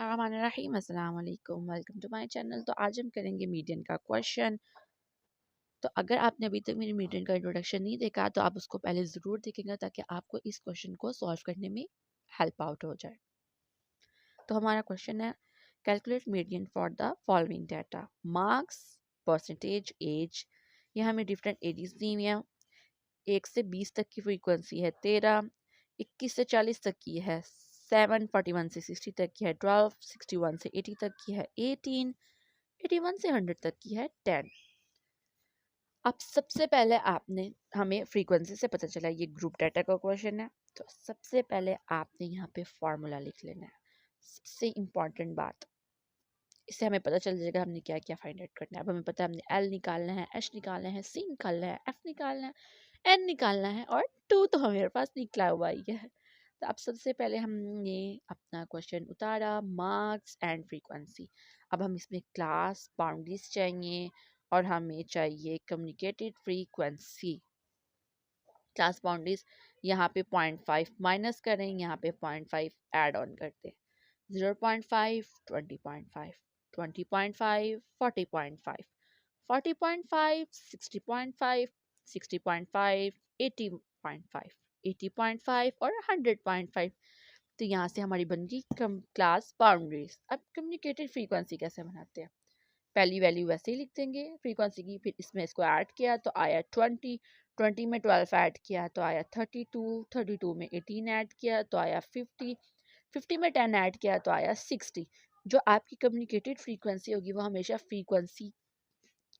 बिस्मिल्लाहिर्रहमानिर्रहीम अस्सलाम वालेकुम वेलकम टू माय चैनल। तो आज हम करेंगे मीडियन का क्वेश्चन। तो अगर आपने अभी तक मेरी मीडियन का इंट्रोडक्शन नहीं देखा तो आप उसको पहले ज़रूर देखेंगे ताकि आपको इस क्वेश्चन को सॉल्व करने में हेल्प आउट हो जाए। तो हमारा क्वेश्चन है calculate median for the following data marks percentage age. यहाँ हमें डिफरेंट एजेस दी हुई हैं। 1 से 20 तक की फ्रीक्वेंसी है 13, 21 से 40 तक की है 7, 41 से 60 तक की है 12, 61 से 80 तक की है 18, 81 से 100 तक की है 10। अब सबसे पहले आपने हमें फ्रीक्वेंसी से पता चला ये ग्रुप डाटा का क्वेश्चन है, तो सबसे पहले आपने यहाँ पे फॉर्मूला लिख लेना है। सबसे इम्पॉर्टेंट बात, इससे हमें पता चल जाएगा हमने क्या क्या फाइंड आउट करना है। अब हमें पता है हमने एल निकालना है, एच निकालना है, सी निकालना है, एफ निकालना है, एन निकालना है और 2 तो हमारे पास निकला हुआ ही है। तो अब सबसे पहले हमने अपना क्वेश्चन उतारा मार्क्स एंड फ्रीक्वेंसी। अब हम इसमें क्लास बाउंड्रीज चाहिए और हमें चाहिए कम्युनिकेटेड फ्रीक्वेंसी। क्लास बाउंड्रीज यहाँ पे 0.5 माइनस करें, यहाँ पे 0.5 ऐड ऑन करते हैं। 0.5 20.5 20.5 40.5 40.5 60.5 60.5 80.5 80.5 और 100.5। तो यहाँ से हमारी बन गई क्लास बाउंड्रीज। अब कम्युनिकेटेड फ्रीक्वेंसी कैसे बनाते हैं? पहली वैल्यू वैसे ही लिख देंगे फ्रीक्वेंसी की, फिर इसमें इसको ऐड किया तो आया 20, 20 में 12 ऐड किया तो आया 32, 32 में 18 ऐड किया तो आया 50, 50 में 10 ऐड किया तो आया 60। जो आपकी कम्युनिकेटेड फ्रीक्वेंसी होगी वो हमेशा फ्रीक्वेंसी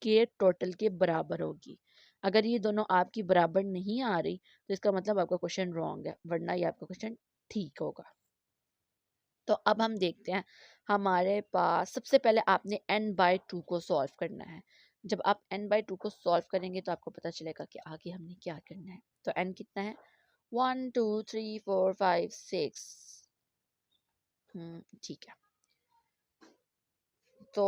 के टोटल के बराबर होगी। अगर ये दोनों आपकी बराबर नहीं आ रही तो इसका मतलब आपका क्वेश्चन रॉन्ग है, वरना ये आपका क्वेश्चन ठीक होगा। तो अब हम देखते हैं हमारे पास सबसे पहले आपने n/2 को सॉल्व करना है। जब आप n/2 को सॉल्व करेंगे तो आपको पता चलेगा कि आगे हमने क्या करना है। तो n कितना है 1 2 3 4 5 6। ठीक है। तो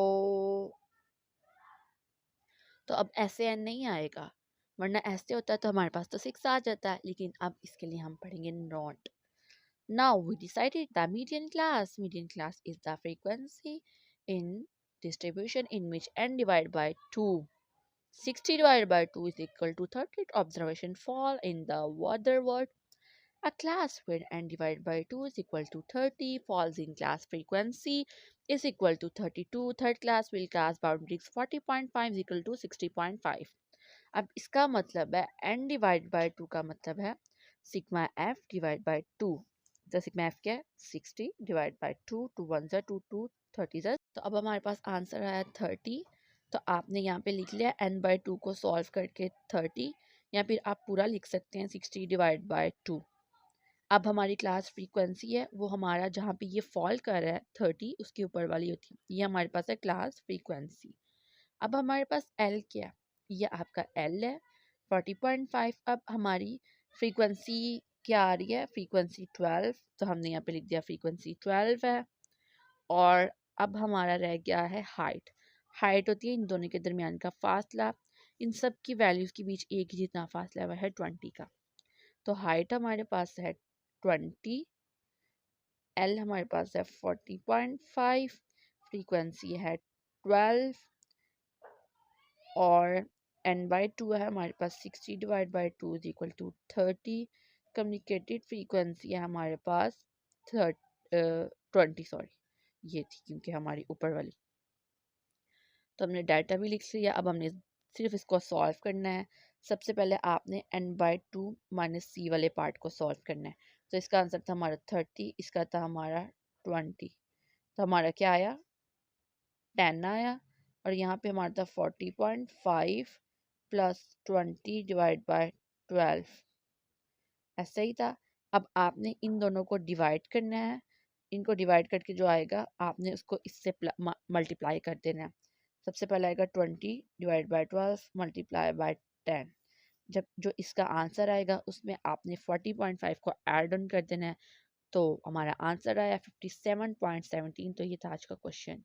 अब ऐसे n नहीं आएगा, वरना ऐसे होता है तो हमारे पास तो 6 आ जाता है, लेकिन अब इसके लिए हम पढ़ेंगे not. Now we decided the median class. Median class is the frequency in distribution in which n divided by 2. 60 divided by 2 is equal to 30 observation fall in the other word. A class where n divided by 2 is equal to 30 falls in class frequency is equal to 32. Third class will class boundaries 40.5 is equal to 60.5. अब इसका मतलब है n divided by 2 का मतलब है sigma f divided by 2। तो sigma f क्या है 60 डिवाइड बाय 2, 2 1 जा 2 2 30 जा। तो अब हमारे पास आंसर आया 30। तो आपने यहाँ पे लिख लिया n/2 को सॉल्व करके 30, या फिर आप पूरा लिख सकते हैं 60 डिवाइड बाय 2। अब हमारी क्लास फ्रीक्वेंसी है वो हमारा जहाँ पे ये फॉल कर रहा है 30 उसके ऊपर वाली होती है, ये हमारे पास है क्लास फ्रीक्वेंसी। अब हमारे पास L क्या है, ये आपका L है 40.5। अब हमारी फ्रीक्वेंसी क्या आ रही है फ्रीक्वेंसी 12, तो हमने यहाँ पे लिख दिया फ्रीक्वेंसी 12 है। और अब हमारा रह गया है हाइट। हाइट होती है इन दोनों के दरमियान का फासला, इन सब की वैल्यूज़ के बीच एक ही जितना फासला हुआ है 20 का। तो हाइट हमारे पास है 20, L हमारे पास है 40.5, फ्रीक्वेंसी है 12 और n/2 है हमारे पास 60 divide by 2 is equal to 30। Communicated frequency है हमारे पास 20, सॉरी ये थी क्योंकि हमारी ऊपर वाली। तो हमने डाटा भी लिख लिया, अब हमने सिर्फ इसको सॉल्व करना है। सबसे पहले आपने n/2 माइनस सी वाले पार्ट को सॉल्व करना है। तो इसका आंसर था हमारा 30, इसका था हमारा 20। तो हमारा क्या आया 10 आया, और यहाँ पे हमारा था 40.5 प्लस 20 डिवाइड बाय 12, ऐसा ही था। अब आपने इन दोनों को डिवाइड करना है, इनको डिवाइड करके जो आएगा आपने उसको इससे मल्टीप्लाई कर देना है। सबसे पहले आएगा 20 डिवाइड बाय 12 मल्टीप्लाई बाय 10। जब जो इसका आंसर आएगा उसमें आपने 40.5 को ऐड ऑन कर देना है। तो हमारा आंसर आया 57.17। तो ये था आज का क्वेश्चन।